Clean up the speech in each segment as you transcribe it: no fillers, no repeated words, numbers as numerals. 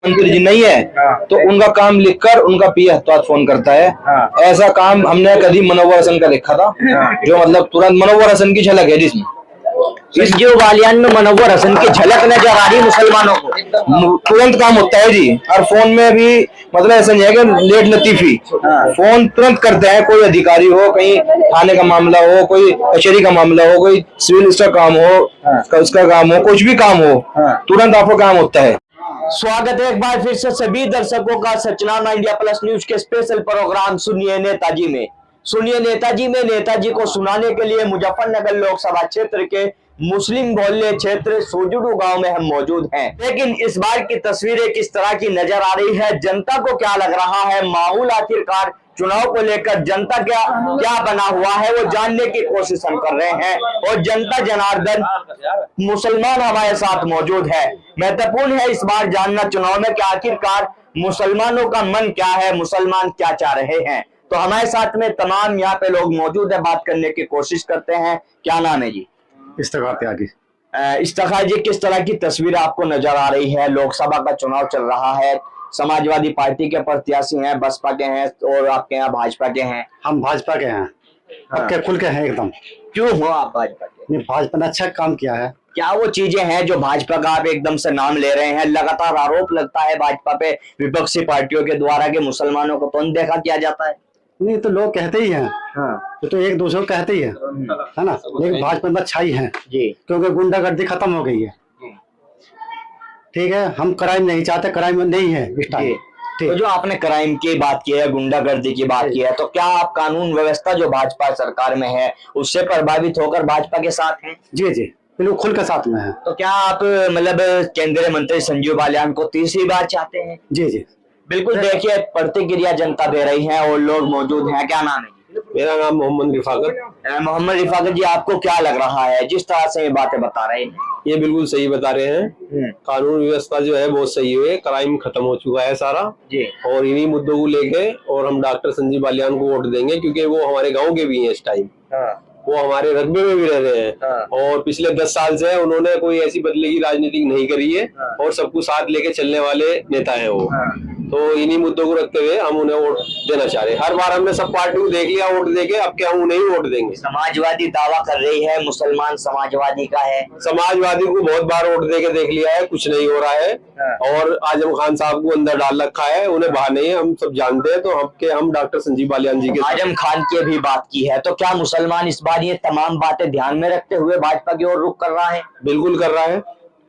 मंत्री जी नहीं है तो उनका काम लिखकर उनका पीए हथवाथ फोन करता है। ऐसा काम हमने कभी मनोवर हसन का देखा था, जो मतलब तुरंत मनोवर हसन की झलक है जिसमें संजीव बालियान में मनोवर हसन की झलक नजर आ रही मुसलमानों को। तुरंत काम होता है जी। और फोन में भी मतलब ऐसा नहीं है कि लेट लतीफी, फोन तुरंत करते हैं। कोई अधिकारी हो, कहीं थाने का मामला हो, कोई कचहरी का मामला हो, कोई सिविल का काम हो, उसका काम हो, कुछ भी काम हो, तुरंत आपको काम होता है। स्वागत है एक बार फिर से सभी दर्शकों का सचनामा इंडिया प्लस न्यूज के स्पेशल प्रोग्राम सुनिए नेताजी में। सुनिए नेताजी में नेताजी को सुनाने के लिए मुजफ्फरनगर लोकसभा क्षेत्र के मुस्लिम बोलने क्षेत्र सोजुडू गांव में हम मौजूद हैं। लेकिन इस बार की तस्वीरें किस तरह की नजर आ रही है, जनता को क्या लग रहा है, माहौल आखिरकार चुनाव को लेकर जनता क्या बना हुआ है, वो जानने की कोशिश हम कर रहे हैं। और जनता जनार्दन मुसलमान हमारे साथ मौजूद है। महत्वपूर्ण है इस बार जानना चुनाव में कि आखिरकार मुसलमानों का मन क्या है, मुसलमान क्या चाह रहे हैं। तो हमारे साथ में तमाम यहाँ पे लोग मौजूद है, बात करने की कोशिश करते हैं। क्या नाम है जी? इस्तेखार त्यागी। इस्तेखार जी, किस तरह की तस्वीर आपको नजर आ रही है? लोकसभा का चुनाव चल रहा है, समाजवादी पार्टी के प्रत्याशी हैं, बसपा के हैं और आपके यहाँ भाजपा के हैं। हम भाजपा के हैं। पक्के खुल के हैं एकदम। क्यों हो आप भाजपा के? नहीं, भाजपा ने अच्छा काम किया है। क्या वो चीजें हैं जो भाजपा का आप एकदम से नाम ले रहे हैं? लगातार आरोप लगता है भाजपा पे विपक्षी पार्टियों के द्वारा कि मुसलमानों को तो अनदेखा किया जाता है। नहीं तो लोग कहते ही हैं, तो एक दूसरे को कहते ही है ना। लेकिन भाजपा में अच्छा ही है जी, क्योंकि गुंडागर्दी खत्म हो गई है। ठीक है, हम क्राइम नहीं चाहते, क्राइम नहीं है इस टाइम। तो जो आपने क्राइम की बात की है, गुंडागर्दी की बात की है, तो क्या आप कानून व्यवस्था जो भाजपा सरकार में है उससे प्रभावित होकर भाजपा के साथ हैं? जी जी, बिल्कुल खुल के साथ में है। तो क्या आप मतलब केंद्रीय मंत्री संजीव बालियान को तीसरी बार चाहते हैं? जी जी, बिल्कुल। देखिए प्रतिक्रिया जनता दे रही है और लोग मौजूद हैं। क्या नाम है? मेरा नाम मोहम्मद रिफाकत। मोहम्मद रिफाकत जी, आपको क्या लग रहा है जिस तरह से ये बातें बता रहे हैं? ये बिल्कुल सही बता रहे हैं। कानून व्यवस्था जो है बहुत सही है, क्राइम खत्म हो चुका है सारा जी। और इन्हीं मुद्दों को लेके और हम डॉक्टर संजीव बालियान को वोट देंगे क्योंकि वो हमारे गांव के भी हैं इस टाइम। वो हमारे रकबे में भी रह रहे हैं और पिछले 10 साल से उन्होंने कोई ऐसी बदले की राजनीति नहीं करी है और सबको साथ लेके चलने वाले नेता हैं वो। तो इन्हीं मुद्दों को रखते हुए हम उन्हें वोट देना चाह रहे हैं। हर बार हमने सब पार्टी को देख लिया वोट देके, अब क्या हम उन्हें ही वोट देंगे। समाजवादी दावा कर रही है, मुसलमान समाजवादी का है। समाजवादी को बहुत बार वोट देके देख लिया है, कुछ नहीं हो रहा है। और आजम खान साहब को अंदर डाल रखा है, उन्हें बाहर नहीं है, हम सब जानते हैं। तो हम डॉक्टर संजीव बालियान जी के आजम खान की भी बात की है, तो क्या मुसलमान इस बार ये तमाम बातें ध्यान में रखते हुए भाजपा की ओर रुख कर रहा है? बिल्कुल कर रहा है।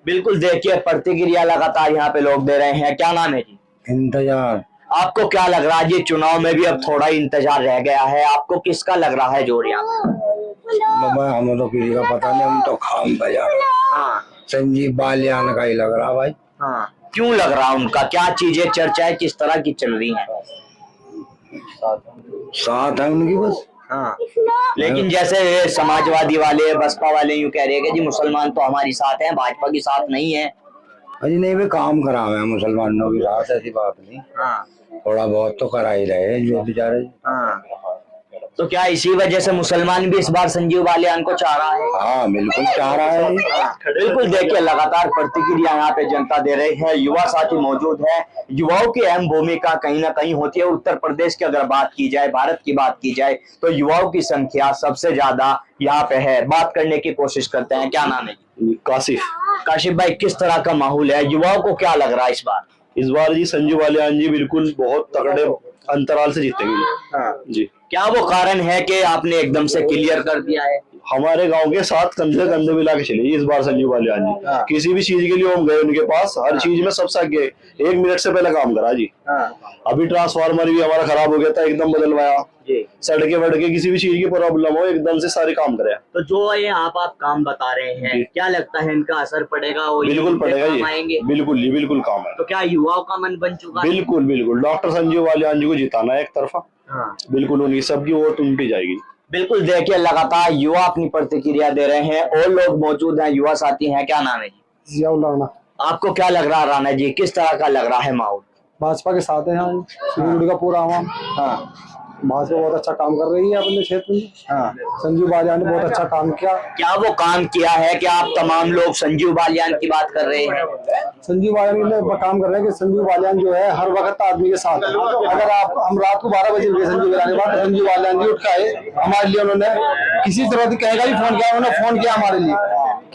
बिल्कुल। देखिए प्रतिक्रिया लगातार यहाँ पे लोग दे रहे हैं। क्या नाम है जी? इंतजार। आपको क्या लग रहा है? ये चुनाव में भी अब थोड़ा इंतजार रह गया है, आपको किसका लग रहा है जोर यहाँ? हमें तो किसी का पता नहीं, हम तो खाम बजा। हाँ, संजीव बालियान का ही लग रहा भाई। हाँ, क्यों लग रहा उनका? क्या चीजें चर्चाएं किस तरह की चल रही हैं? साथ है उनकी बस। हाँ, लेकिन जैसे समाजवादी वाले, बसपा वाले यूं कह रहे हैं कि जी मुसलमान तो हमारी साथ हैं, भाजपा की साथ नहीं है। अजी नहीं, भी काम करा हुए हैं मुसलमानों की साथ, ऐसी बात नहीं। हाँ, थोड़ा बहुत तो करा ही रहे जो बेचारे। हाँ। तो क्या इसी वजह से मुसलमान भी इस बार संजीव बालियान को चाह रहा है? हाँ बिल्कुल चाह रहा है। बिल्कुल। देखिए लगातार प्रतिक्रिया यहाँ पे जनता दे रही है, युवा साथी मौजूद है। युवाओं की अहम भूमिका कहीं ना कहीं होती है। उत्तर प्रदेश की अगर बात की जाए, भारत की बात की जाए, तो युवाओं की संख्या सबसे ज्यादा यहाँ पे है। बात करने की कोशिश करते हैं। क्या नाम है? काशिफ। काशिफ भाई, किस तरह का माहौल है? युवाओं को क्या लग रहा है इस बार? इस बार जी संजीव बालियान जी बिल्कुल बहुत तगड़े अंतराल से जीतेंगे। हाँ जी। क्या वो कारण है कि आपने एकदम से क्लियर कर दिया है? हमारे गांव के साथ कंधे कंधे मिला के चले इस बार संजीव बालियान जी। हाँ। किसी भी चीज के लिए हम गए उनके पास, हर चीज में सबसे आगे 1 मिनट से पहले काम करा जी। अभी ट्रांसफार्मर भी हमारा खराब हो गया था, एकदम बदलवाया जी। सड़के वड़के किसी भी चीज की प्रॉब्लम हो एकदम से सारे काम करे। तो जो ये आप काम बता रहे हैं, क्या लगता है इनका असर पड़ेगा? वो बिल्कुल पड़ेगा जी, बिल्कुल जी, बिल्कुल काम है। तो क्या युवाओं का मन बन चुका है? बिल्कुल बिल्कुल, डॉक्टर संजीव बालियान जी को जिताना है एक तरफा। हाँ। बिल्कुल, उनकी सबकी वोट उनकी जाएगी। बिल्कुल। देखिए लगातार युवा अपनी प्रतिक्रिया दे रहे हैं और लोग मौजूद हैं, युवा साथी हैं। क्या नाम है जी? जियाउल राणा। आपको क्या लग रहा है राणा जी, किस तरह का लग रहा है माहौल? भाजपा के साथ है यहाँ का पूरा आवाम। हाँ, भाजपा बहुत अच्छा काम कर रही है अपने क्षेत्र में। हाँ। संजीव बालियान ने बहुत अच्छा काम किया। क्या वो काम किया है कि आप तमाम लोग संजीव बालियान की बात कर रहे हैं? संजीव बालियान ने काम कर रहे हैं कि संजीव बालियान जो है हर वक्त आदमी के साथ है। अगर हम रात को 12 बजे उठे संजीव बालियान के बाद, संजीव बालियान जी उठ के आए हमारे लिए, उन्होंने किसी तरह की कहेगा भी फोन किया, उन्होंने फोन किया हमारे लिए,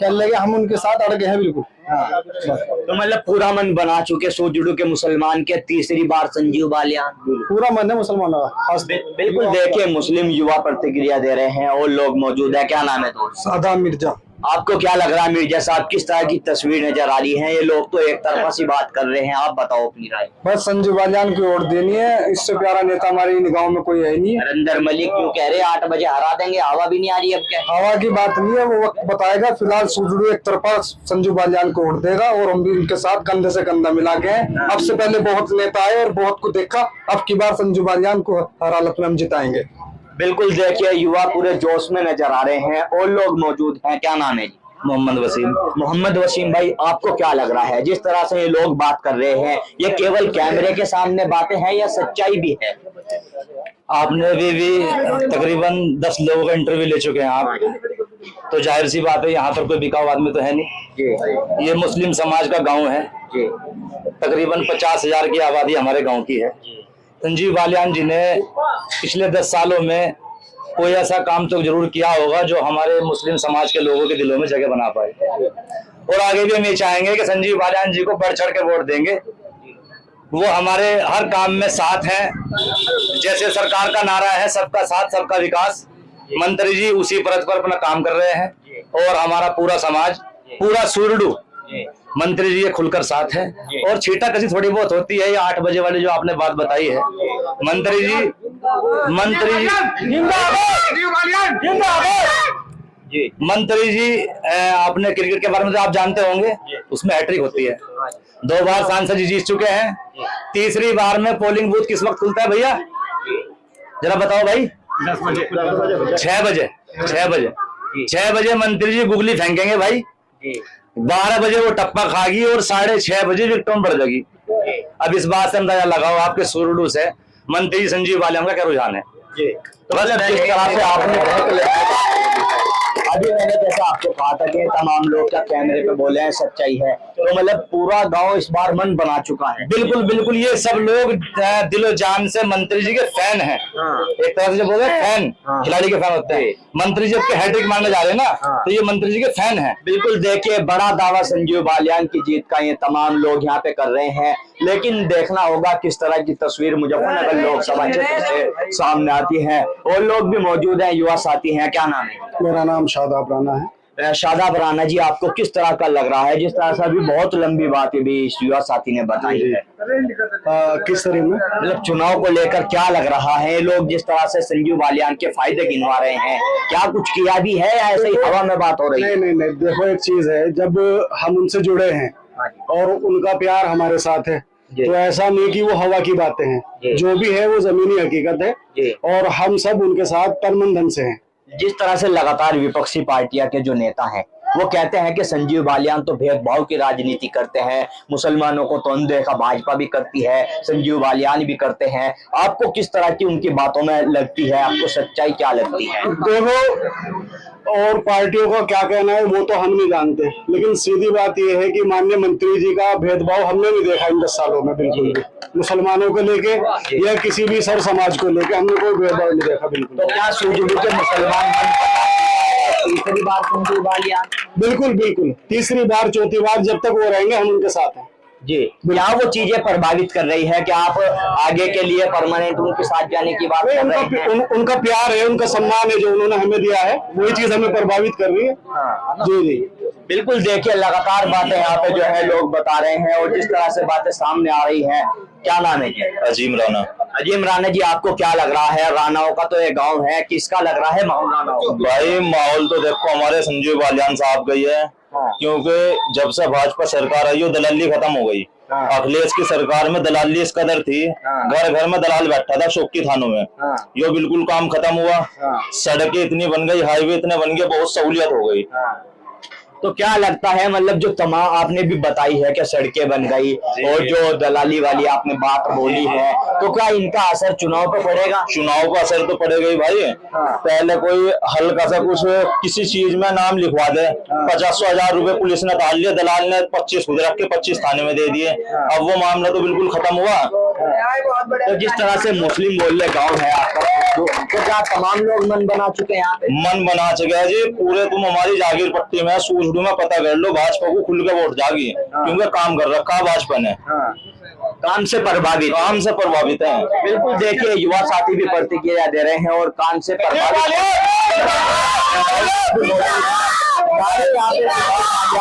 कह लगे हम उनके साथ अड़ गए हैं बिल्कुल। तो मतलब पूरा मन बना चुके सोजुड़ू के मुसलमान के तीसरी बार संजीव बालियान। पूरा मन है मुसलमानों का। बिल्कुल देखिए मुस्लिम युवा प्रतिक्रिया दे रहे हैं और लोग मौजूद है। क्या नाम है दोस्त? सादाम मिर्जा। आपको क्या लग रहा है मिर्जा साहब, किस तरह की तस्वीर नजर आ रही है? ये लोग तो एक तरफा सी बात कर रहे हैं, आप बताओ अपनी राय। बस संजीव बालियान की वोट देनी है, इससे प्यारा नेता हमारी निगाहों में कोई है नहीं। नरेंद्र मलिक क्यों कह रहे हैं 8 बजे हरा देंगे, हवा भी नहीं आ रही अब क्या? हवा की बात नहीं है, वो वक्त बताएगा। फिलहाल सुजुड़ू एक तरफा संजीव बालियान को वोट देगा और हम भी उनके साथ कंधे से कंधा मिला के हैं। अब से पहले बहुत नेता आए और बहुत को देखा, अब की बार संजीव बालियान को हर हालत में हम जिताएंगे। बिल्कुल देखिए युवा पूरे जोश में नजर आ रहे हैं और लोग मौजूद हैं। क्या नाम है जी? मोहम्मद वसीम। मोहम्मद वसीम भाई, आपको क्या लग रहा है जिस तरह से ये लोग बात कर रहे हैं, ये केवल कैमरे के सामने बातें हैं या सच्चाई भी है? आपने भी तकरीबन 10 लोगों का इंटरव्यू ले चुके हैं आप, तो जाहिर सी बात है यहाँ पर कोई बिकाऊ आदमी तो है नहीं। ये मुस्लिम समाज का गांव है, तकरीबन 50,000 की आबादी हमारे गांव की है। संजीव बालियान जी ने पिछले 10 सालों में कोई ऐसा काम तो जरूर किया होगा जो हमारे मुस्लिम समाज के लोगों के दिलों में जगह बना पाए, और आगे भी हम ये चाहेंगे कि संजीव बालियान जी को बढ़ चढ़ के वोट देंगे। वो हमारे हर काम में साथ हैं, जैसे सरकार का नारा है सबका साथ सबका विकास, मंत्री जी उसी परत पर अपना काम कर रहे हैं और हमारा पूरा समाज पूरा सुरडू मंत्री जी ये खुलकर साथ है। और छीटा कसी थोड़ी बहुत होती है, ये 8 बजे वाली जो आपने बात बताई है, मंत्री जी मंत्री जी आपने क्रिकेट के बारे में तो आप जानते होंगे, उसमें हैट्रिक होती है। 2 बार सांसद जी जीत चुके हैं, तीसरी बार में पोलिंग बूथ किस वक्त खुलता है भैया, जरा बताओ भाई? 6 बजे। 6 बजे मंत्री जी गुगली फेंकेंगे भाई, 12 बजे वो टप्पा खागी और 6:30 बजे विक्टोम बढ़ जाएगी। अब इस बात से अंदाजा लगाओ आपके सुरडू से मंत्री संजीव बालियान का क्या रुझान है। तो बस जिस तरह से आपने अभी मैंने जैसा आपको कहा था कि तमाम लोग क्या कैमरे पे बोले हैं सच्चाई है, तो मतलब पूरा गांव इस बार मन बना चुका है। बिल्कुल बिल्कुल, ये सब लोग दिलो जान से मंत्री जी के फैन हैं। एक तरह से जब बोले फैन, खिलाड़ी के फैन होते हैं, मंत्री जी के हैट्रिक मारने जा रहे हैं ना, तो ये मंत्री जी के फैन हैं। बिल्कुल देखिए बड़ा दावा संजीव बालियान की जीत का ये तमाम लोग यहाँ पे कर रहे हैं, लेकिन देखना होगा किस तरह की तस्वीर मुजफ्फरनगर लोकसभा क्षेत्र से सामने आती है। और लोग भी मौजूद हैं, युवा साथी हैं। क्या नाम है? मेरा नाम शादाब राना है। शादाब राना जी, आपको किस तरह का लग रहा है, जिस तरह से अभी बहुत लंबी बात भी इस युवा साथी ने बताई है? किस तरह में मतलब चुनाव को लेकर क्या लग रहा है? लोग जिस तरह से संजीव बालियान के फायदे गिनवा रहे हैं, क्या कुछ किया भी है या ऐसे ही हवा में बात हो रही है? नहीं, देखो एक चीज है, जब हम उनसे जुड़े हैं और उनका प्यार हमारे साथ है, तो ऐसा नहीं कि वो हवा की बातें हैं, जो भी है वो जमीनी हकीकत है और हम सब उनके साथ तन धन से हैं। जिस तरह से लगातार विपक्षी पार्टियां के जो नेता हैं वो कहते हैं कि संजीव बालियान तो भेदभाव की राजनीति करते हैं, मुसलमानों को तो अनदेखा भाजपा भी करती है, संजीव बालियान भी करते हैं। आपको किस तरह की उनकी बातों में लगती है, आपको सच्चाई क्या लगती है? देखो, और पार्टियों का क्या कहना है वो तो हम नहीं जानते, लेकिन सीधी बात यह है कि माननीय मंत्री जी का भेदभाव हमने नहीं देखा इन 10 सालों में, बिल्कुल भी मुसलमानों को लेके या किसी भी सर समाज को लेके हमने कोई भेदभाव नहीं देखा। बिल्कुल। तो क्या सुरजू के मुसलमान तीसरी बार संजीव बालियान? बिल्कुल, तीसरी बार चौथी बार जब तक वो रहेंगे हम उनके साथ हैं जी। क्या वो चीजें प्रभावित कर रही है कि आप आगे के लिए परमानेंट उनके साथ जाने की बात कर रहे हैं? उनका प्यार है, उनका सम्मान है जो उन्होंने हमें दिया है, वही चीज हमें प्रभावित कर रही है। जी बिल्कुल देखिए लगातार बातें यहाँ पे जो है लोग बता रहे हैं और जिस तरह से बातें सामने आ रही है। क्या नाम है जी? अजीम राना। अजीम राना जी, आपको क्या लग रहा है? रानाओं का तो एक गांव है, किसका लग रहा है माहौल रानाओं? भाई माहौल तो देखो हमारे संजीव बालियान साहब का ही है, क्योंकि जब से भाजपा सरकार आई दलाली खत्म हो गई। अखिलेश की सरकार में दलाली इस कदर थी, घर घर में दलाल बैठा था चौकी थानों में, यो बिल्कुल काम खत्म हुआ। सड़कें इतनी बन गई, हाईवे इतने बन गए, बहुत सहूलियत हो गई। तो क्या लगता है, मतलब जो तमाम आपने भी बताई है कि सड़कें बन गई और जो दलाली वाली आपने बात बोली है, तो क्या इनका असर चुनाव पे पड़ेगा? चुनाव का असर तो पड़ेगा ही भाई। पहले कोई हल्का सा कुछ किसी चीज में नाम लिखवा दे, 50,000 रुपए पुलिस ने डाल दिया, दलाल ने 25 खुद रख के 25 थाने में दे दिए। अब वो मामला तो बिल्कुल खत्म हुआ। तो जिस तरह से मुस्लिम बोले गांव है आपका, तो क्या तमाम लोग मन बना चुके हैं यहाँ पे? मन बना चुका है जी पूरे। तुम हमारी जागीर पट्टी में सूझडू में पता कर लो, भाजपा को खुल के वोट जागी, क्योंकि काम कर रखा भाजपा ने। काम से प्रभावित है। बिल्कुल देखिए, युवा साथी भी प्रतिक्रिया दे रहे हैं और काम से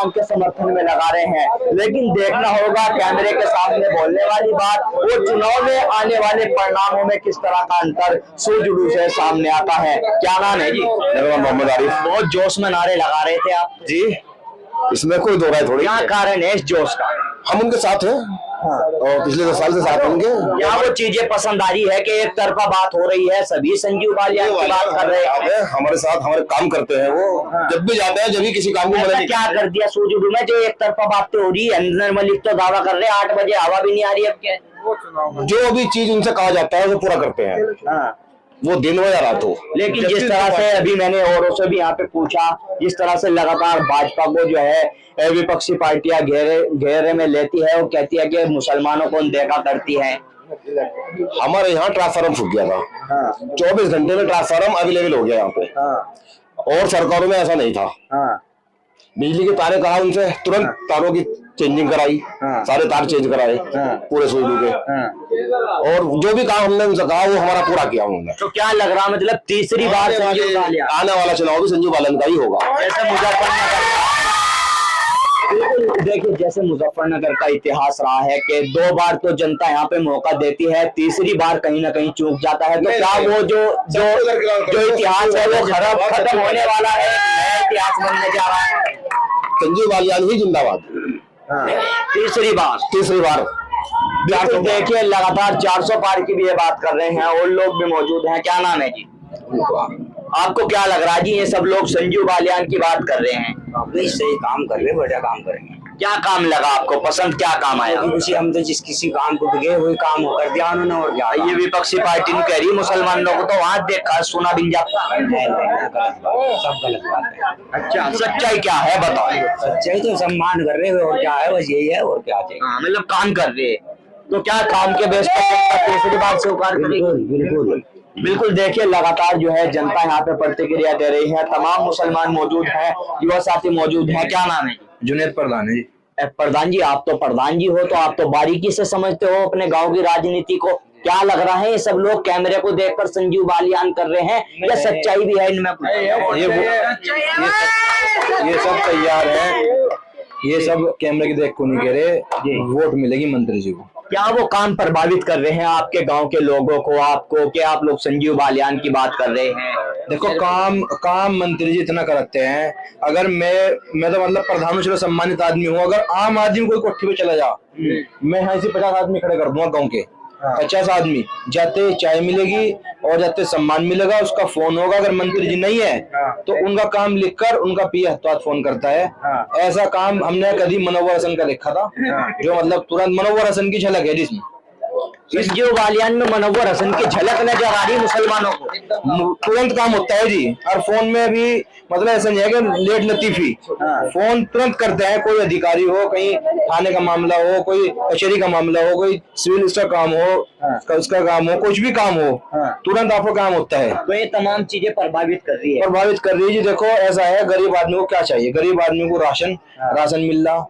के समर्थन में लगा रहे हैं। लेकिन देखना होगा कैमरे के सामने बोलने वाली बात और चुनाव में आने वाले परिणामों में किस तरह का अंतर सूझबूझ से सामने आता है। क्या नाम है जी? मोहम्मद आरिफ। बहुत जोश में नारे लगा रहे थे आप जी, इसमें कोई दो राय थोड़ी। क्या कारण है इस जोश का? हम उनके साथ हैं और पिछले 10 साल से साथ होंगे। क्या वो चीजें पसंद आ रही है कि एक तरफा बात हो रही है, सभी संजीव बालियान की बात कर रहे हैं, हमारे साथ हमारे काम करते हैं वो। जब भी जाते हैं, जब भी किसी काम को ऐसा क्या कर दिया सूझबूझ में जो एक तरफा बातें हो रही है? अंदर मलिक तो दावा कर रहे हैं 8 बजे हवा भी नहीं आ रही अब क्या? जो भी चीज उनसे कहा जाता है वो पूरा करते हैं, वो दिन हो या रात हो। लेकिन जिस तरह से अभी मैंने औरों से भी यहाँ पे पूछा, जिस तरह से लगातार भाजपा को जो है विपक्षी पार्टियां घेरे में लेती है, वो कहती है कि मुसलमानों को देखा करती है। हमारे यहाँ ट्रांसफार्मर फूक गया था, 24 घंटे में ट्रांसफार्मर अवेलेबल हो गया यहाँ पे। और सरकारों में ऐसा नहीं था। बिजली के तारे कहा उनसे, तुरंत तारों की चेंजिंग कराई, सारे तार चेंज कराए पूरे सूझबूझ के। और जो भी काम हमने उनसे कहा वो हमारा पूरा किया उन्होंने। तो क्या लग रहा, मतलब तीसरी बार संजीव बालियान आने वाला चुनाव भी संजीव बालियान का ही होगा। जैसे मुजफ्फरनगर, देखिए जैसे मुजफ्फरनगर का इतिहास रहा है कि 2 बार तो जनता यहाँ पे मौका देती है, तीसरी बार कहीं ना कहीं चूक जाता है। तो क्या वो जो इतिहास है वो खत्म होने वाला है, नया इतिहास बनने जा रहा है? संजीव बालियान ही जिंदाबाद। तीसरी बार बिल्कुल। देखिए लगातार 400 पार की भी ये बात कर रहे हैं और लोग भी मौजूद हैं। क्या नाम है जी? आपको क्या लग रहा है जी, ये सब लोग संजीव बालियान की बात कर रहे हैं? नहीं, सही काम कर रहे, बढ़िया काम करेंगे। क्या काम लगा आपको पसंद, क्या काम आया? हम तो जिस किसी काम को गए वही काम कर दिया उन्होंने। और क्या ये विपक्षी पार्टी ने कह रही मुसलमानों को तो वहां देखा सुना बिन जाता। सब गलत बात है। अच्छा, सच्चाई क्या है बताओ? सच्चाई तो सम्मान कर रहे हैं और क्या है, बस यही है और क्या चाहिए। मतलब काम कर रहे हैं, तो क्या काम के बेस पर तीसरी बार स्वीकार करेगी? बिल्कुल देखिए लगातार जो है जनता यहाँ पे प्रतिक्रिया दे रही है। तमाम मुसलमान मौजूद हैं, युवा साथी मौजूद हैं। क्या नाम है? जुनेद प्रधान है जी। प्रधान जी, आप तो प्रधान जी हो, तो आप तो बारीकी से समझते हो अपने गांव की राजनीति को। क्या लग रहा है ये सब लोग कैमरे को देखकर संजीव बालियान कर रहे हैं या सच्चाई भी है इनमें? ये सब तैयार है, ये सब कैमरे की देख को नहीं कह रहे, वोट मिलेगी मंत्री जी को। क्या वो काम प्रभावित कर रहे हैं आपके गांव के लोगों को, आपको, क्या आप लोग संजीव बालियान की बात कर रहे हैं? देखो काम मंत्री जी इतना करते हैं। अगर मैं तो मतलब प्रधानमंत्री से सम्मानित आदमी हूँ, अगर आम आदमी कोई कोठी पे चला जा, मैं यहाँ से 50 आदमी खड़े कर दूंगा गाँव के। 50 आदमी जाते चाय मिलेगी और जाते सम्मान मिलेगा, उसका फोन होगा। अगर मंत्री जी नहीं है तो उनका काम लिखकर उनका पीए हाथ फोन करता है। ऐसा काम हमने कभी मनोवर हसन का देखा था, जो मतलब तुरंत मनोवर हसन की झलक है जिसमें संजीव बालियान में मनोवर हसन की झलक नजर आ रही मुसलमानों को। तुरंत काम होता है जी। और फोन में भी मतलब ऐसा नहीं है कि लेट लतीफी, फोन तुरंत करते हैं। कोई अधिकारी हो, कहीं थाने का मामला हो, कोई कचहरी का मामला हो, कोई सिविल का काम हो, उसका काम हो, कुछ भी काम हो, तुरंत आपको काम होता है। तो ये तमाम चीजें प्रभावित कर रही है जी। देखो ऐसा है, गरीब आदमी को क्या चाहिए? गरीब आदमी को राशन मिल रहा,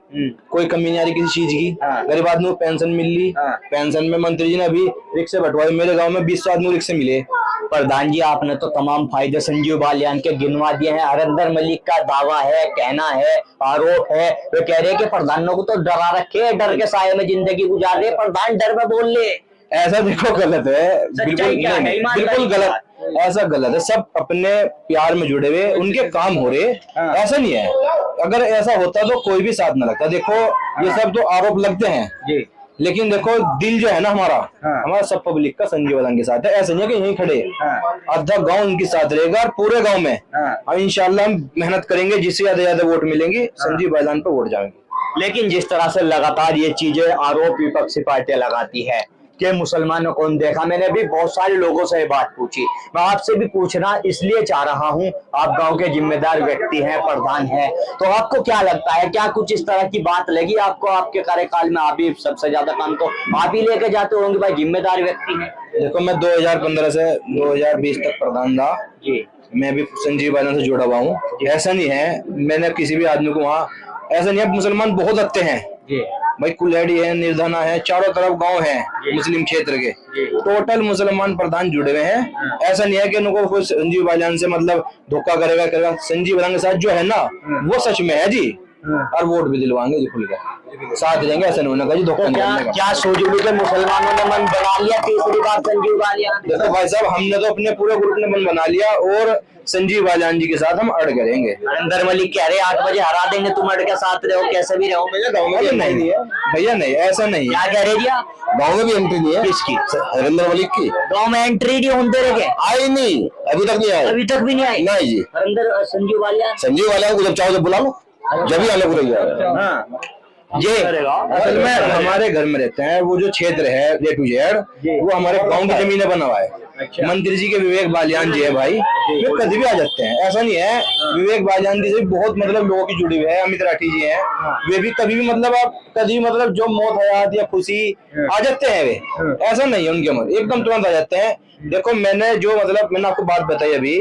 कोई कमी नहीं आ रही किसी चीज की। गरीब आदमी को पेंशन मिल रही, पेंशन में मंत्री जी ने अभी रिक्शे बैठवाए। मेरे गांव में 20 आदमी रिक्शे मिले। प्रधान जी, आपने तो तमाम फायदे संजीव बालियान के गिनवा दिए हैं। हरिंदर मलिक का दावा है, कहना है, आरोप है, वे कह रहे हैं कि प्रधानों को तो डरा रखे, डर के साये में जिंदगी गुजार रहे, प्रधान डर में बोल ले। ऐसा देखो गलत है, बिल्कुल गलत, ऐसा गलत है। सब अपने प्यार में जुड़े हुए, उनके काम हो रहे, ऐसा नहीं है। अगर ऐसा होता तो कोई भी साथ न लगता। देखो ये सब तो आरोप लगते हैं, लेकिन देखो दिल जो है ना हमारा सब पब्लिक का संजीव वालन के साथ है। ऐसा नहीं है कि यहीं खड़े, आधा गांव उनके साथ रहेगा और पूरे गांव में और इंशाल्लाह हम मेहनत करेंगे, जिससे ज्यादा वोट मिलेंगे संजीव वालन पे वोट जाएंगे। लेकिन जिस तरह से लगातार ये चीजें आरोप विपक्षी पार्टियां लगाती है कि मुसलमानों को देखा, मैंने भी बहुत सारे लोगों से ये बात पूछी। मैं आपसे भी पूछना इसलिए चाह रहा हूं, आप गांव के जिम्मेदार व्यक्ति हैं, प्रधान हैं, तो आपको क्या लगता है, क्या कुछ इस तरह की बात लगी आपको? आपके कार्यकाल में आप भी सबसे ज्यादा काम तो आप ही लेके जाते होंगे, भाई जिम्मेदार व्यक्ति हैं। देखो मैं 2015 से 2020 तक प्रधान था जी, मैं भी संजीव वालन से जुड़ा हुआ हूँ। ऐसा नहीं है मैंने किसी भी आदमी को वहाँ, ऐसा नहीं है, मुसलमान बहुत अच्छे हैं भाई, कुल्हेड़ी है, निर्धना है, चारों तरफ गांव है मुस्लिम क्षेत्र के, टोटल मुसलमान प्रधान जुड़े हुए हैं। ऐसा नहीं है कि उनको कोई संजीव वालन से मतलब धोखा करेगा। संजीव वालन के साथ जो है ना वो सच में है जी, और वोट भी दिलवाएंगे जी, खुल के साथ देंगे। ऐसा नहीं होना जी धोखा नहीं करने का। क्या सोचोगे कि मुसलमानों ने मन बना लिया तीसरी बार संजीव वालियान? देखो भाई साहब, हमने तो अपने पूरे ग्रुप ने मन बना लिया और संजीव वालियान जी के साथ हम अड़ करेंगे। नरेंद्र मलिक कह रहे 8 बजे हरा देंगे, तुम अड़ के साथ रहो, कैसे भी रहो। नहीं भैया नहीं, ऐसा नहीं। क्या कह रहे भैया? गाँव में भी एंट्री नहीं है। किसकी? नरेंद्र मलिक की। गाँव में एंट्री नहीं होते रहे, आई नहीं, अभी तक नहीं आई। अभी तक भी नहीं आई? नहीं जी। नरेंद्र संजीव वालियान को जब चाहो जब बुला लो, जब भी आने को ये असल में हमारे घर में रहते हैं। वो जो क्षेत्र है A to Z वो हमारे गांव की जमीन बना हुआ है। मंत्री जी के विवेक बालियान जी है भाई, वे कभी भी आ जाते हैं, ऐसा नहीं है। विवेक बालियान जी से बहुत मतलब लोगों की जुड़ी हुई है। अमित राठी जी हैं, वे भी कभी भी मतलब आप कभी मतलब जो मौत हयात या खुशी आ जाते हैं, वे ऐसा नहीं है उनके मन, एकदम तुरंत आ जाते हैं। देखो मैंने आपको बात बताई अभी,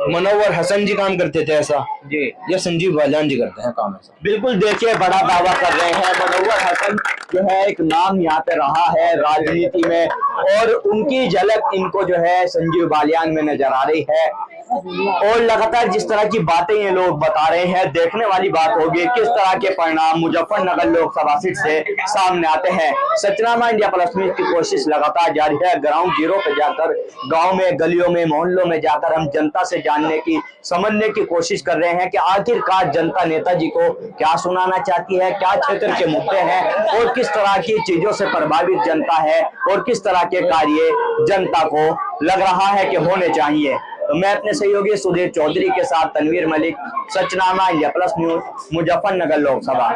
मनोवर हसन जी काम करते थे ऐसा जी, या संजीव वालियान जी करते हैं काम ऐसा? बिल्कुल, देखिए बड़ा दावा कर रहे हैं। मनोवर हसन जो है एक नाम यहाँ पे रहा है राजनीति में, और उनकी झलक इनको जो है संजीव वालियान में नजर आ रही है। और लगातार जिस तरह की बातें ये लोग बता रहे हैं, देखने वाली बात होगी किस तरह के परिणाम मुजफ्फरनगर लोकसभा सीट से सामने आते हैं। सचनामा इंडिया प्लस न्यूज की कोशिश लगातार जारी है। ग्राउंड जीरो पे जाकर, गांव में, गलियों में, मोहल्लों में जाकर हम जनता से जानने की, समझने की कोशिश कर रहे हैं कि आखिरकार जनता नेताजी को क्या सुनाना चाहती है, क्या क्षेत्र के मुद्दे हैं और किस तरह की चीजों से प्रभावित जनता है और किस तरह के कार्य जनता को लग रहा है कि होने चाहिए। तो मैं अपने सहयोगी सुधीर चौधरी के साथ Tanveer Malik, Sachnama India plus news, Muzaffarnagar Lok Sabha.